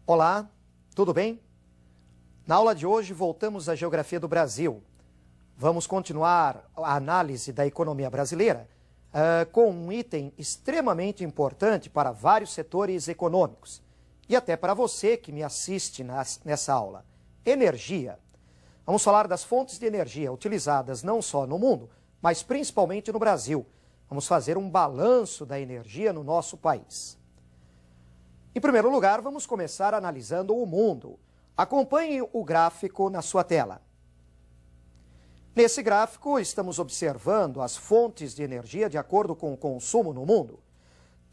Olá, tudo bem? Na aula de hoje voltamos à geografia do Brasil. Vamos continuar a análise da economia brasileira com um item extremamente importante para vários setores econômicos e até para você que me assiste nessa aula: energia. Vamos falar das fontes de energia utilizadas não só no mundo, mas principalmente no Brasil. Vamos fazer um balanço da energia no nosso país. Em primeiro lugar, vamos começar analisando o mundo. Acompanhe o gráfico na sua tela. Nesse gráfico, estamos observando as fontes de energia de acordo com o consumo no mundo.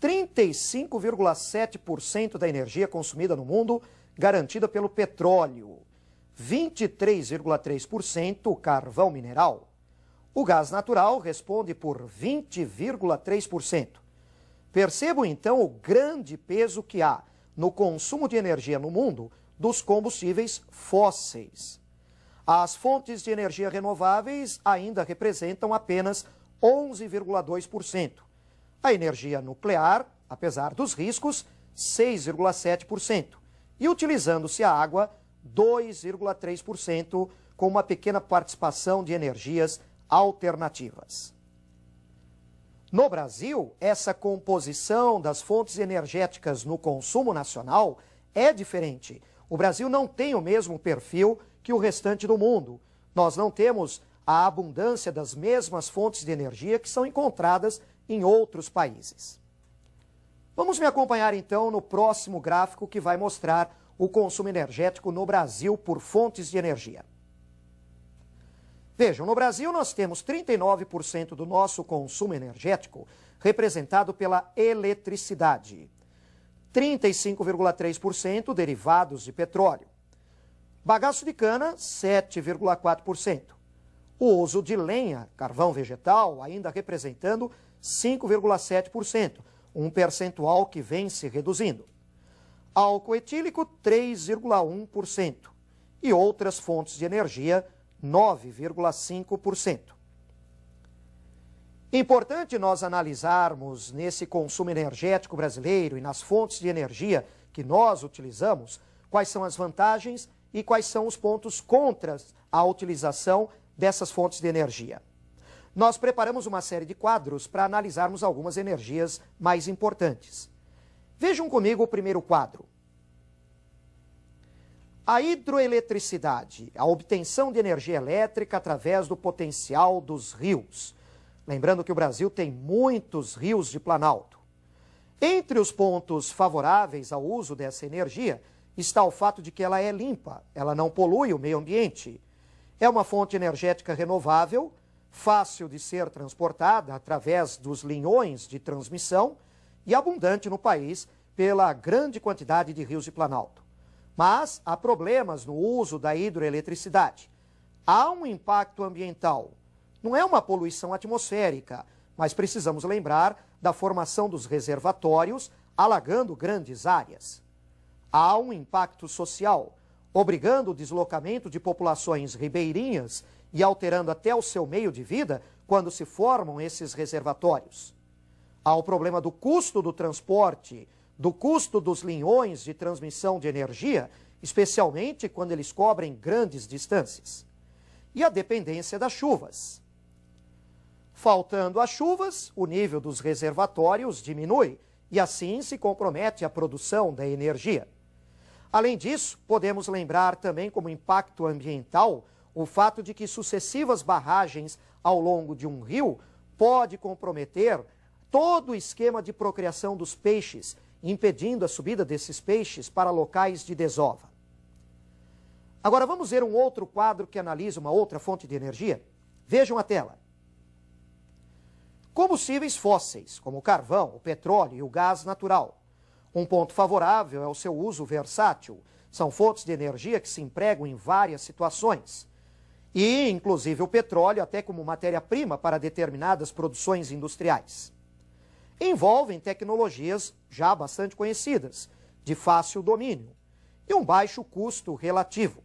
35,7% da energia consumida no mundo garantida pelo petróleo. 23,3% o carvão mineral. O gás natural responde por 20,3%. Percebam então o grande peso que há no consumo de energia no mundo dos combustíveis fósseis. As fontes de energia renováveis ainda representam apenas 11,2%. A energia nuclear, apesar dos riscos, 6,7%. E utilizando-se a água, 2,3%, com uma pequena participação de energias alternativas. No Brasil, essa composição das fontes energéticas no consumo nacional é diferente. O Brasil não tem o mesmo perfil que o restante do mundo. Nós não temos a abundância das mesmas fontes de energia que são encontradas em outros países. Vamos me acompanhar então no próximo gráfico que vai mostrar o consumo energético no Brasil por fontes de energia. Vejam, no Brasil nós temos 39% do nosso consumo energético representado pela eletricidade, 35,3% derivados de petróleo, bagaço de cana, 7,4%, o uso de lenha, carvão vegetal, ainda representando 5,7%, um percentual que vem se reduzindo, álcool etílico, 3,1% e outras fontes de energia, 9,5%. Importante nós analisarmos nesse consumo energético brasileiro e nas fontes de energia que nós utilizamos, quais são as vantagens e quais são os pontos contra a utilização dessas fontes de energia. Nós preparamos uma série de quadros para analisarmos algumas energias mais importantes. Vejam comigo o primeiro quadro. A hidroeletricidade, a obtenção de energia elétrica através do potencial dos rios. Lembrando que o Brasil tem muitos rios de planalto. Entre os pontos favoráveis ao uso dessa energia está o fato de que ela é limpa, ela não polui o meio ambiente. É uma fonte energética renovável, fácil de ser transportada através dos linhões de transmissão e abundante no país pela grande quantidade de rios de planalto. Mas há problemas no uso da hidroeletricidade. Há um impacto ambiental. Não é uma poluição atmosférica, mas precisamos lembrar da formação dos reservatórios, alagando grandes áreas. Há um impacto social, obrigando o deslocamento de populações ribeirinhas e alterando até o seu meio de vida quando se formam esses reservatórios. Há o problema do custo do transporte, do custo dos linhões de transmissão de energia, especialmente quando eles cobrem grandes distâncias. E a dependência das chuvas. Faltando as chuvas, o nível dos reservatórios diminui e assim se compromete a produção da energia. Além disso, podemos lembrar também como impacto ambiental o fato de que sucessivas barragens ao longo de um rio pode comprometer todo o esquema de procriação dos peixes, impedindo a subida desses peixes para locais de desova. Agora vamos ver um outro quadro que analisa uma outra fonte de energia. Vejam a tela. Combustíveis fósseis, como o carvão, o petróleo e o gás natural. Um ponto favorável é o seu uso versátil. São fontes de energia que se empregam em várias situações. E, inclusive, o petróleo até como matéria-prima para determinadas produções industriais. Envolvem tecnologias já bastante conhecidas, de fácil domínio e um baixo custo relativo.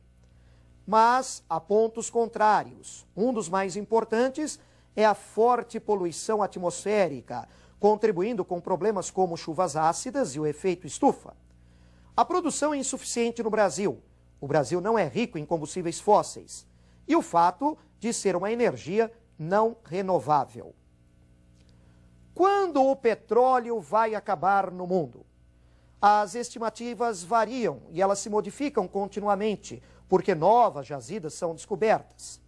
Mas há pontos contrários. Um dos mais importantes é a forte poluição atmosférica, contribuindo com problemas como chuvas ácidas e o efeito estufa. A produção é insuficiente no Brasil. O Brasil não é rico em combustíveis fósseis. E o fato de ser uma energia não renovável. Quando o petróleo vai acabar no mundo? As estimativas variam e elas se modificam continuamente, porque novas jazidas são descobertas.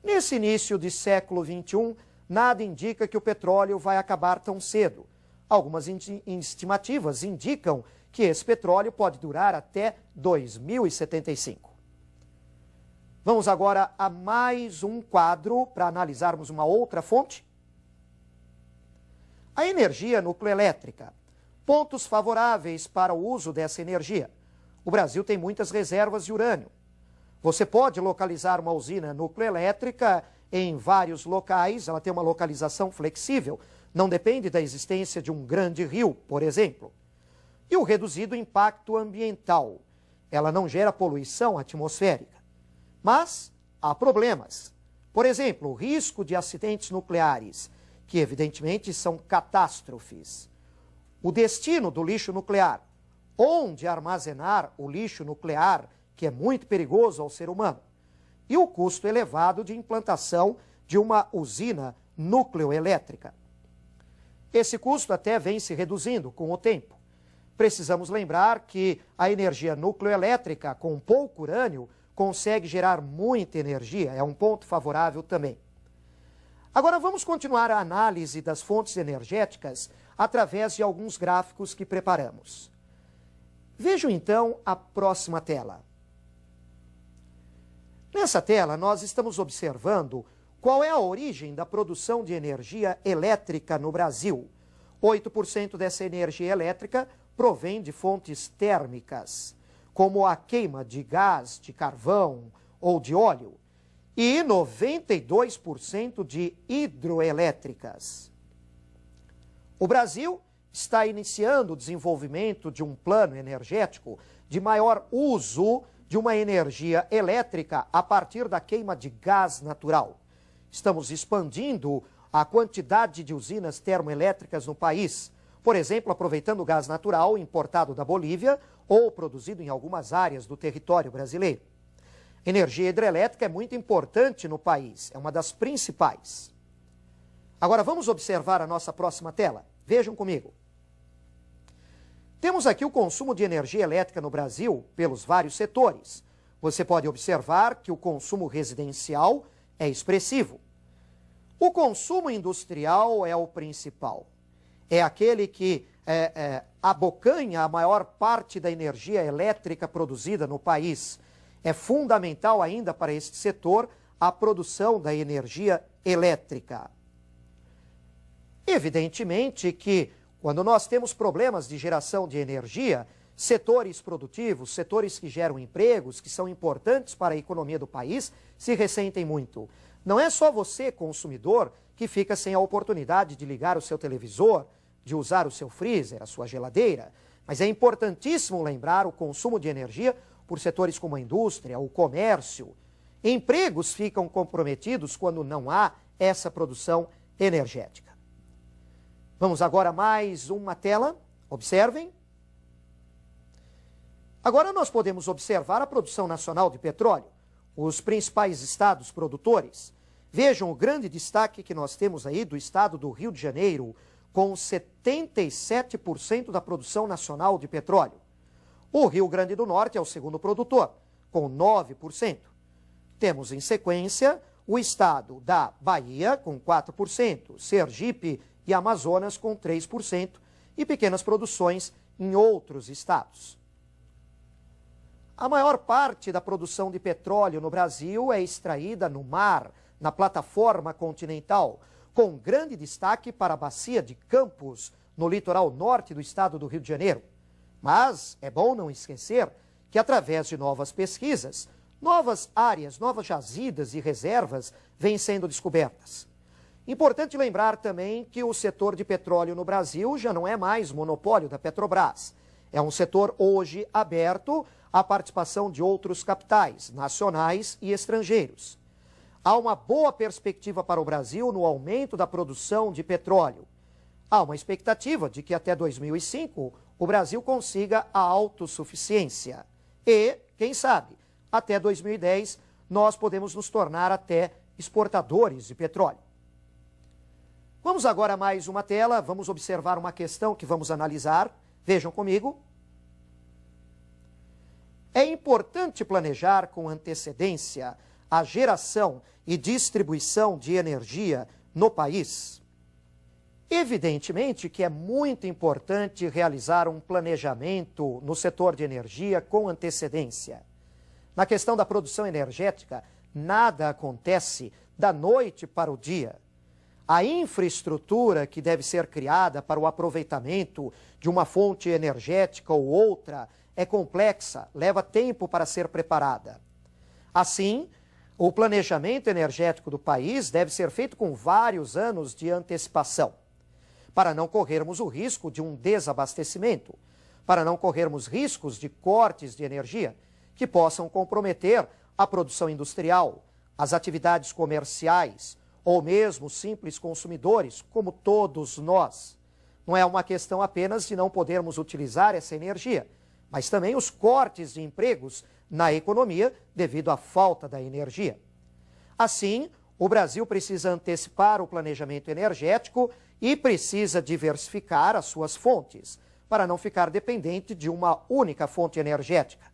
Nesse início de século XXI, nada indica que o petróleo vai acabar tão cedo. Algumas estimativas indicam que esse petróleo pode durar até 2075. Vamos agora a mais um quadro para analisarmos uma outra fonte. A energia nucleoelétrica. Pontos favoráveis para o uso dessa energia. O Brasil tem muitas reservas de urânio. Você pode localizar uma usina nucleoelétrica em vários locais, ela tem uma localização flexível, não depende da existência de um grande rio, por exemplo. E o reduzido impacto ambiental. Ela não gera poluição atmosférica. Mas há problemas. Por exemplo, o risco de acidentes nucleares, que evidentemente são catástrofes. O destino do lixo nuclear. Onde armazenar o lixo nuclear, que é muito perigoso ao ser humano. E o custo elevado de implantação de uma usina nucleoelétrica. Esse custo até vem se reduzindo com o tempo. Precisamos lembrar que a energia nucleoelétrica, com pouco urânio, consegue gerar muita energia, é um ponto favorável também. Agora vamos continuar a análise das fontes energéticas através de alguns gráficos que preparamos. Vejam então a próxima tela. Nessa tela nós estamos observando qual é a origem da produção de energia elétrica no Brasil. 8% dessa energia elétrica provém de fontes térmicas, como a queima de gás, de carvão ou de óleo, e 92% de hidroelétricas. O Brasil está iniciando o desenvolvimento de um plano energético de maior uso de uma energia elétrica a partir da queima de gás natural. Estamos expandindo a quantidade de usinas termoelétricas no país, por exemplo, aproveitando o gás natural importado da Bolívia ou produzido em algumas áreas do território brasileiro. Energia hidrelétrica é muito importante no país, é uma das principais. Agora vamos observar a nossa próxima tela. Vejam comigo. Temos aqui o consumo de energia elétrica no Brasil pelos vários setores. Você pode observar que o consumo residencial é expressivo. O consumo industrial é o principal. É aquele que abocanha a maior parte da energia elétrica produzida no país. É fundamental ainda para este setor a produção da energia elétrica. Evidentemente que, quando nós temos problemas de geração de energia, setores produtivos, setores que geram empregos, que são importantes para a economia do país, se ressentem muito. Não é só você, consumidor, que fica sem a oportunidade de ligar o seu televisor, de usar o seu freezer, a sua geladeira, mas é importantíssimo lembrar o consumo de energia por setores como a indústria, o comércio. Empregos ficam comprometidos quando não há essa produção energética. Vamos agora a mais uma tela. Observem. Agora nós podemos observar a produção nacional de petróleo, os principais estados produtores. Vejam o grande destaque que nós temos aí do estado do Rio de Janeiro, com 77% da produção nacional de petróleo. O Rio Grande do Norte é o segundo produtor, com 9%. Temos em sequência o estado da Bahia, com 4%, Sergipe e Amazonas com 3% e pequenas produções em outros estados. A maior parte da produção de petróleo no Brasil é extraída no mar, na plataforma continental, com grande destaque para a bacia de Campos, no litoral norte do estado do Rio de Janeiro. Mas é bom não esquecer que, através de novas pesquisas, novas áreas, novas jazidas e reservas vêm sendo descobertas. Importante lembrar também que o setor de petróleo no Brasil já não é mais monopólio da Petrobras. É um setor hoje aberto à participação de outros capitais, nacionais e estrangeiros. Há uma boa perspectiva para o Brasil no aumento da produção de petróleo. Há uma expectativa de que até 2005 o Brasil consiga a autossuficiência. E, quem sabe, até 2010 nós podemos nos tornar até exportadores de petróleo. Vamos agora a mais uma tela, vamos observar uma questão que vamos analisar. Vejam comigo. É importante planejar com antecedência a geração e distribuição de energia no país. Evidentemente que é muito importante realizar um planejamento no setor de energia com antecedência. Na questão da produção energética, nada acontece da noite para o dia. A infraestrutura que deve ser criada para o aproveitamento de uma fonte energética ou outra é complexa, leva tempo para ser preparada. Assim, o planejamento energético do país deve ser feito com vários anos de antecipação, para não corrermos o risco de um desabastecimento, para não corrermos riscos de cortes de energia que possam comprometer a produção industrial, as atividades comerciais ou mesmo simples consumidores, como todos nós. Não é uma questão apenas de não podermos utilizar essa energia, mas também os cortes de empregos na economia devido à falta da energia. Assim, o Brasil precisa antecipar o planejamento energético e precisa diversificar as suas fontes, para não ficar dependente de uma única fonte energética.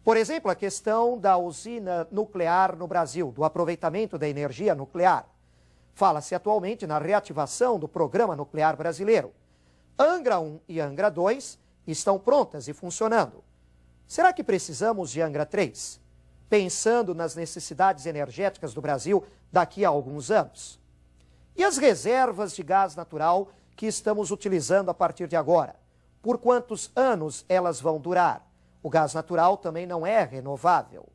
Por exemplo, a questão da usina nuclear no Brasil, do aproveitamento da energia nuclear. Fala-se atualmente na reativação do programa nuclear brasileiro. Angra 1 e Angra 2 estão prontas e funcionando. Será que precisamos de Angra 3? Pensando nas necessidades energéticas do Brasil daqui a alguns anos. E as reservas de gás natural que estamos utilizando a partir de agora? Por quantos anos elas vão durar? O gás natural também não é renovável.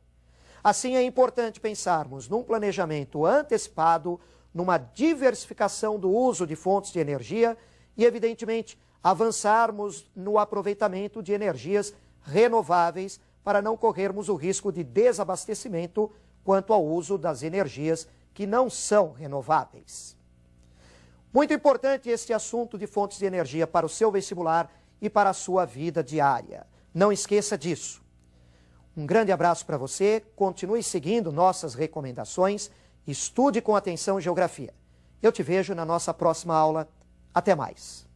Assim, é importante pensarmos num planejamento antecipado, numa diversificação do uso de fontes de energia e, evidentemente, avançarmos no aproveitamento de energias renováveis para não corrermos o risco de desabastecimento quanto ao uso das energias que não são renováveis. Muito importante este assunto de fontes de energia para o seu vestibular e para a sua vida diária. Não esqueça disso. Um grande abraço para você, continue seguindo nossas recomendações, estude com atenção geografia. Eu te vejo na nossa próxima aula. Até mais.